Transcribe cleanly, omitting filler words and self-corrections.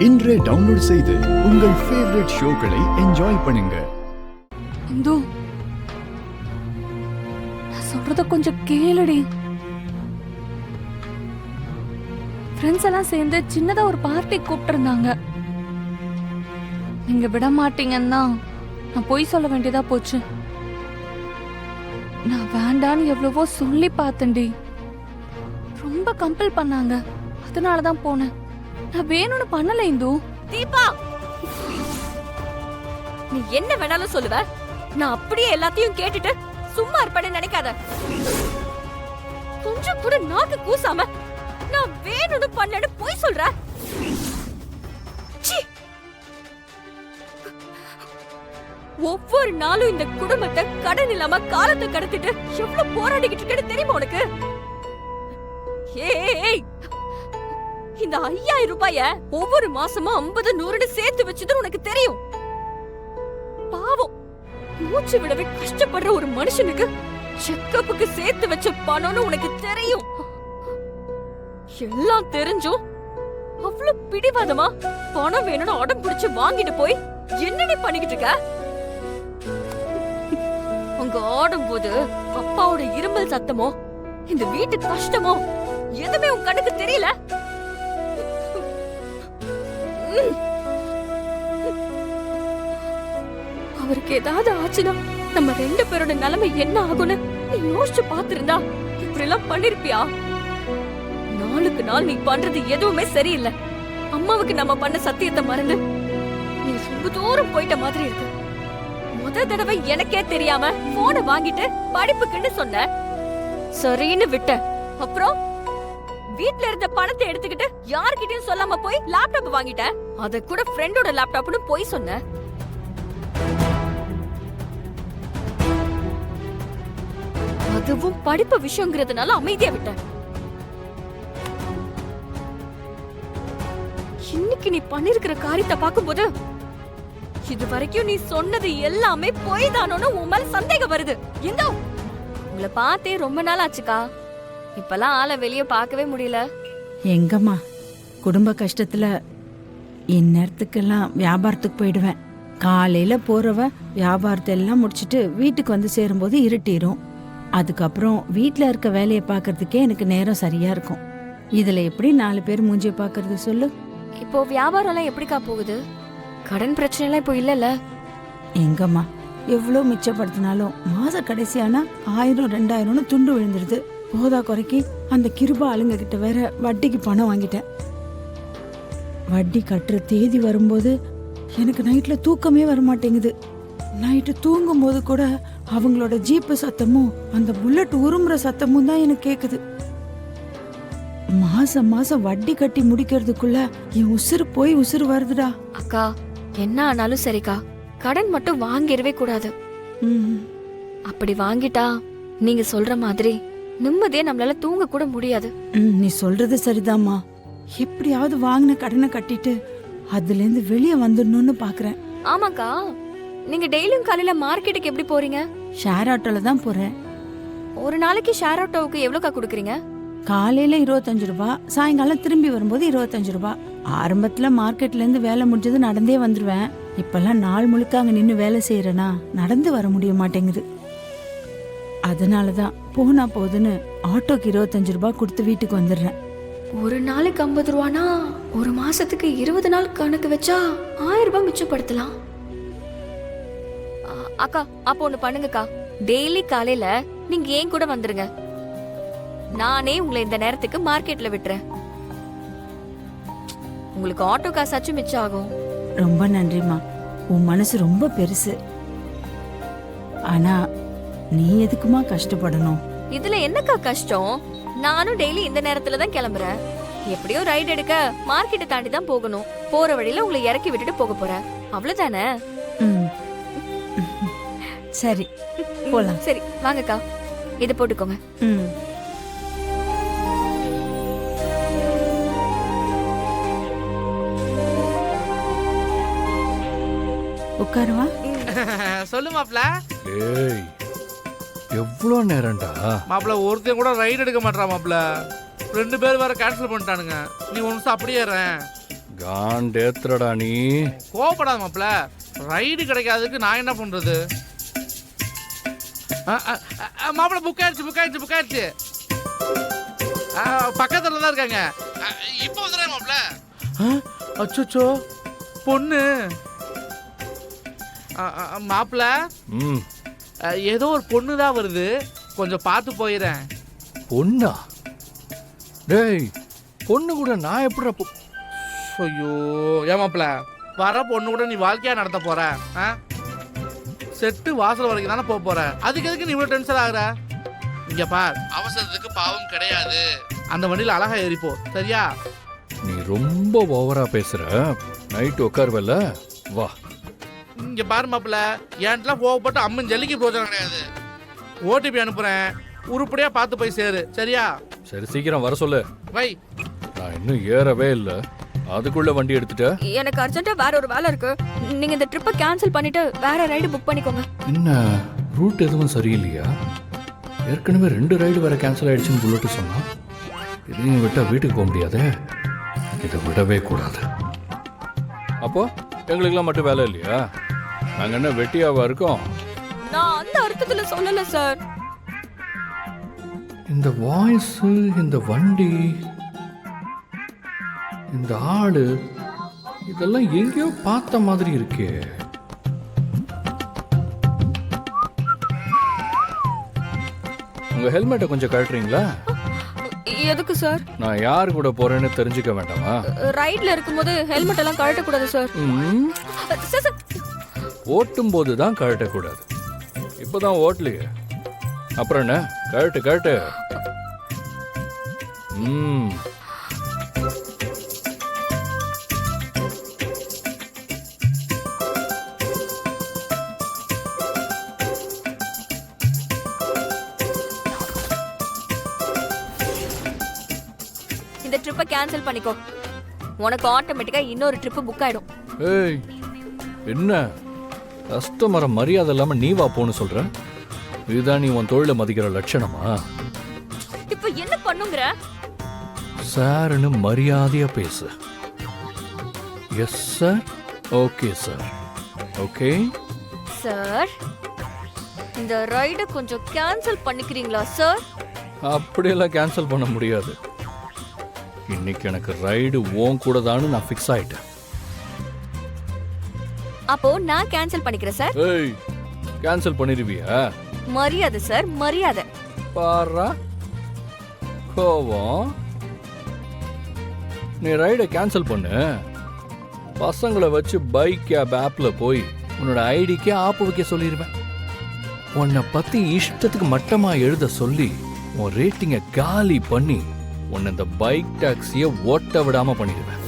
இன்றே டவுன்லோட் செய்து உங்கள் ஃபேவரட் ஷோக்களை என்ஜாய் பண்ணுங்க. இந்து, நான் சொல்றத கொஞ்சம் கேளுடி. ஃப்ரெண்ட்ஸ் எல்லாம் சேர்ந்து சின்னதா ஒரு பார்ட்டி கூப்பிட்டிருந்தாங்க. நீங்க விட மாட்டீங்கன்னா நான் போய் சொல்ல வேண்டியதா போச்சு. நான் வேண்டான்னு எவ்வளவோ சொல்லி பார்த்தேன்டி. ரொம்ப கம்பல் பண்ணாங்க, அதனாலதான் போனேன். நான் வேணும்னு பண்ணல இந்து. தீபா, நீ என்ன வேணாலும் சொல்லுவ. நான் அப்படியே எல்லாத்தையும் கேட்டுட்டு சும்மா இருப்பேன்னு நினைக்காத. கொஞ்சம் கூட நாக்கு கூசாம நான் வேணும்னு பண்ணலன்னு போய் சொல்ற. ஒவ்வொரு நாளும் இந்த குடும்பத்தை கடன் இல்லாம காலத்தை கடத்திட்டு எவ்வளவு போராடிக்கிட்டு இருக்கேன்னு தெரியுமா உனக்கு? ஏய், இந்த 5000 ரூபாய ஒவ்வொரு மாசமும் 50 100 சேர்த்து வச்சது உனக்கு தெரியும். பாவம், மூச்சு விடவே கஷ்டப்படுற ஒரு மனுஷனுக்கு செக்கப்புக்கு சேர்த்து வச்ச பணம்னு உனக்கு தெரியும். எல்லாம் தெரிஞ்சும் அவ்வளவு பிடிவாதமா பணம் வேணும்னு அடம் பிடிச்சு வாங்கிட்டு போய் என்னடி பண்ணிக்கிட்டு இருக்க? உங்க ஆடும்போது அப்பாவோட இரும்பல் சத்தமோ இந்த வீட்டு கஷ்டமோ எதுவுமே உன் கண்ணுக்கு தெரியல. அவருக்கு ஏதாவது ஆச்சுன்னா நம்ம 2 பேரோட நிலைமை என்ன ஆகும்னு நீ யோசிச்சு பாத்திருந்தா இப்படி எல்லாம் பண்ணிருப்பியா? நாளுக்கு நாள் நீ பண்றது எதுவுமே சரியில்லை. அம்மாவுக்கு நம்ம பண்ண சத்தியத்தை மறந்து நீ ரொம்ப தூரம் போயிட்ட மாதிரி இருக்கு. முத தடவை எனக்கே தெரியாம போனை வாங்கிட்டு படிப்புக்குன்னு சொன்ன, சரின்னு விட்ட. அப்புறம் வீட்ல இருந்த பணத்தை எடுத்துக்கிட்டு யார்கிட்டயும் சொல்லாம போய் லேப்டாப் வாங்கிட்ட. அத கூட ஃப்ரெண்டோட லேப்டாப்னு போய் சொன்ன. அதுவும் படிப்பு விஷயங்கிறதுனால அமைதியா விட்ட. இன்னைக்கு நீ பண்ணிருக்கிற காரியத்தை பாக்கும்போது இது வரைக்கும் நீ சொன்னது எல்லாமே பொய் தானோன்னு உன் மேல சந்தேகம் வருது. எங்க உங்களை பார்த்தே ரொம்ப நாள் ஆச்சுக்கா. இப்பெல்லாம் ஆளை வெளியே பார்க்கவே முடியல. எங்கம்மா, குடும்ப கஷ்டத்துல இந்நேரத்துக்கெல்லாம் வியாபாரத்துக்கு போயிடுவேன். காலையில போறவ வியாபாரத்தை எல்லாம் முடிச்சிட்டு வீட்டுக்கு வந்து சேரும்போது இருட்டிரும். அதுக்கப்புறம் வீட்டுல இருக்க வேலையை பாக்குறதுக்கே எனக்கு நேரம் சரியா இருக்கும். இதுல எப்படி 4 பேர் மூஞ்சிய பாக்குறது சொல்லு? இப்போ வியாபாரம் எல்லாம் எப்படிக்கா போகுது? கடன் பிரச்சனை எல்லாம் இப்போ இல்லல்ல? எங்கம்மா, எவ்வளவு மிச்சப்படுத்தினாலும் மாச கடைசியானா 1000 2000ன்னு துண்டு விழுந்துருது. போதா குறைக்கு அந்த கிருபா ஆளுங்க கிட்ட வேற வட்டிக்கு பணம் வாங்கிட்டேன். வட்டி கட்டுற தேதி வரும்போது எனக்கு நைட்ல தூக்கமே வரமாட்டேங்குது. நைட்டு தூங்கும் போது கூட அவங்களோட ஜீப்பு சத்தமும் அந்த புல்லட் உருமுற சத்தமும் தான் எனக்கு கேக்குது. மாசம் மாசம் வட்டி கட்டி முடிக்கிறதுக்குள்ள என் உசுறு போய் உசுறு வருதுடா. அக்கா, என்ன ஆனாலும் சரிக்கா, கடன் மட்டும் வாங்கிடவே கூடாது. அப்படி வாங்கிட்டா நீங்க சொல்ற மாதிரி நிம்மதியா நம்மளால தூங்க கூட முடியாது. நீ சொல்றது சரிதாம்மா. எப்படியாவது வாங்கின கடனை கட்டிட்டு அதுல இருந்து வெளியே வந்துடணும்னு பாக்குறேன். ஆமாக்கா, நீங்க டெய்லியும் காலையில மார்க்கெட்டுக்கு எப்படி போறீங்க? ஷேர் ஆட்டோல தான் போறேன். ஒரு நாளைக்கு ஷேர் ஆட்டோவுக்கு எவ்வளவுக்கா கொடுக்குறீங்க? காலையில 25 ரூபாய், சாயங்காலம் திரும்பி வரும்போது 25 ரூபாய். ஆரம்பத்துல மார்க்கெட்ல இருந்து வேலை முடிஞ்சது நடந்தே வந்துருவேன். இப்பெல்லாம் நாள் முழுக்க அங்க நின்னு வேலை செய்யறேனா நடந்து வர முடிய மாட்டேங்குது. அதனாலதான் போனா போதுன்னு ஆட்டோக்கு 25 ரூபாய் கொடுத்து வீட்டுக்கு வந்துடுறேன். ஒரு நாளைக்கு 50 ரூபானா ஒரு மாசத்துக்கு 20 நாள் கணக்கு வச்சா 1000 ரூபாய் மிச்சப்படுத்தலாம். அக்கா, அப்போ ஒண்ணு பண்ணுங்கக்கா, டெய்லி காலையில நீங்க ஏன் கூட வந்துருங்க. நானே உங்களை இந்த நேரத்துக்கு மார்க்கெட்ல விட்டுறேன். உங்களுக்கு ஆட்டோ காசாச்சும் மிச்சம் ஆகும். ரொம்ப நன்றிமா, உன் மனசு ரொம்ப பெருசு. ஆனா நீ எதுக்குமா கஷ்டப்படணும்? இதுல என்னக்கா கஷ்டம்? நானும் டெய்லி இந்த நேரத்துல தான் கிளம்புறேன். எப்படியோ ரைட் எடுக்க மார்க்கெட்டை தாண்டி தான் போகணும். போற வழியில உங்களை இறக்கி விட்டுட்டு போக போறேன், அவ்வளவுதானே? சரி, போலாம். சரி வாங்கக்கா, இதை போட்டுக்கோங்க. உட்காருவா. சொல்லு மாப்ள. ஏய், எவ்வளோ நேரம்டா? மாப்ள ஒருத்தன் கூட ரைட் எடுக்க மாட்டான் மாப்ள. 2 பேர் வேற கேன்சல் பண்ணிட்டானுங்க. நீ 1 நிமிஷம் அப்படியே ஏறேன். காண்டேத்துறடா நீ. கோவப்படாத மாப்ள, ரைடு கிடைக்காததுக்கு நான் என்ன பண்றது? மாப்பிள்ள புக் ஆயிடுச்சு. பக்கத்துல தான் இருக்காங்க. இப்போ வந்துடுறேன் மாப்ள. அச்சோ பொண்ணு. மாப்ள ஏதோ ஒரு பொண்ணு தான் வருது, கொஞ்சம் பார்த்து போயிடுறேன். பொண்ணா? டேய், பொண்ணு கூட நான் எப்படி? ஐயோ ஏமாப்ல, வர பொண்ணு கூட நீ வாழ்க்கையா நடத்த போற? செட்டு வாசல் வரைக்கும் தானே போற, அதுக்கு எதுக்கு நீ இவ்வளவு டென்ஷன் ஆகுற? இங்க பார், அவசரத்துக்கு பாவம் கிடையாது. அந்த வண்டியில அழகா ஏறிப்போ, சரியா? நீ ரொம்ப ஓவரா பேசுற. நைட் உட்காருவல்ல, வா. இங்க பாரு மாப்பிள்ள, என்கிட்ட கோவப்பட்டு அம்மன் ஜல்லிக்கு பிரோஜனம் கிடையாது. ஓடிபி அனுப்புறேன், உருப்படியா பார்த்து போய் சேரு, சரியா? சரி, சீக்கிரம் வர சொல்லு. வை. நான் இன்னும் ஏறவே இல்லை, அதுக்குள்ள வண்டி எடுத்துட்ட? எனக்கு அர்ஜென்ட்டா வேற ஒரு வேலை இருக்கு. நீங்க இந்த ட்ரிப்பை கேன்சல் பண்ணிட்டு வேற ரைடு புக் பண்ணிக்கோங்க. என்ன ரூட் எதுவும் சரியில்லையா? ஏற்கனவே 2 ரைடு வேற கேன்சல் ஆயிடுச்சுன்னு புல்லட்டு சொன்னா. இதையும் விட்டா வீட்டுக்கு போக முடியாதே. இதை விடவே கூடாது. அப்போ எங்களுக்கெல்லாம் மட்டும் வேலை இல்லையா? நாங்க என்ன வெட்டியாவா இருக்கோம்? நான் அந்த அர்த்தத்துல சொல்லல சார். இந்த வாய்ஸ், இந்த வண்டி, இந்த ஆளு, இதெல்லாம் எங்கேயோ பார்த்த மாதிரி இருக்கே. உங்க ஹெல்மெட்டை கொஞ்சம் கழட்டுறீங்களா? எதுக்கு சார்? நான் யார் கூட போறேன்னு தெரிஞ்சுக்க வேண்டாமா? ரைட்ல இருக்கும்போது ஹெல்மெட் எல்லாம் கழட்டக்கூடாது சார். சார், ஓட்டும் போது தான் கழட்டக்கூடாது. இப்போதான் ஓட்டலையே, அப்புறம் என்ன? கழட்டு. இந்த ட்ரிப்பை கேன்சல் பண்ணிக்கோ. உனக்கு ஆட்டோமேட்டிக்கா இன்னொரு ட்ரிப் புக் ஆயிடும். ஏய், என்ன கஸ்டமரை மரியாதை இல்லாம நீ வா போன்னு சொல்ற? இதுதான் நீ உன் தொழிலை மதிக்கிற லட்சணமா? இப்போ என்ன பண்ணுங்கற? சார்னு மரியாதையா பேசு. Yes sir, okay sir, okay sir. இந்த ரைட கொஞ்சம் கேன்சல் பண்ணிக்கிறீங்களா சார்? அப்படியெல்லாம் கேன்சல் பண்ண முடியாது. இன்னைக்கு எனக்கு ரைடு ஓன் கூட தான் நான் ஃபிக்ஸ் ஆயிட்டேன். அப்போ நான் கேன்சல் பண்ணிக்கிறேன் சார். ஏய், கேன்சல் பண்ணிடுவியா? மரியாதை சார், மரியாதை. பாரா கோவம். நீ ரைடை கேன்சல் பண்ணு. பசங்களை வச்சு பைக் கேப் ஆப்ல போய் உன்னோட ஐடிக்கே ஆப்பு வைக்க சொல்லிடுவேன். உன்னை பத்தி இஷ்டத்துக்கு மட்டமா எழுத சொல்லி உன் ரேட்டிங்கை காலி பண்ணி உன்னை இந்த பைக் டாக்ஸியை ஓட்ட விடாம பண்ணிடுவேன்.